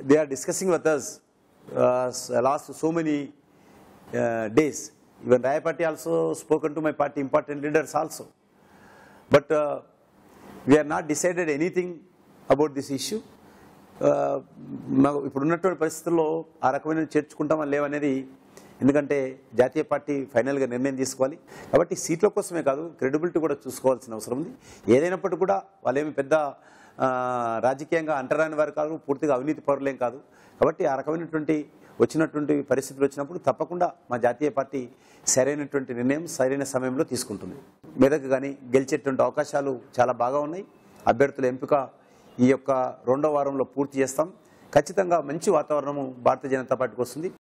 they are discussing with us last so many days. Even Raya Party also spoken to my party important leaders also. But we are not decided anything about this issue. ఇప్పుడు ఉన్నటువంటి పరిస్థితుల్లో ఆ రకమైన చేర్చుకుంటామా లేవనేది, ఎందుకంటే జాతీయ party ఫైనల్గా నిర్ణయం తీసుకోవాలి. కాబట్టి సీట్ల కోసమే కాదు, క్రెడిబిలిటీ కూడా చూసుకోవాల్సిన అవసరం ఉంది. ఏదైనప్పటికీ కూడా వాళ్ళేమి పెద్ద రాజకీయంగా అంటరాని వారు కాదు, పూర్తిగా అవినీతి పరులేం కాదు. కాబట్టి ఆ రకమైనటువంటి వచ్చినటువంటి పరిస్థితులు వచ్చినప్పుడు తప్పకుండా మా జాతీయ పార్టీ సరైనటువంటి నిర్ణయం సరైన సమయంలో తీసుకుంటుంది. మెదక్ కానీ గెలిచేటువంటి అవకాశాలు చాలా బాగా ఉన్నాయి. అభ్యర్థుల ఎంపిక ఈ యొక్క 2వ వారంలో పూర్తి చేస్తాం. ఖచ్చితంగా మంచి వాతావరణము భారతీయ జనతా పార్టీకి వస్తుంది.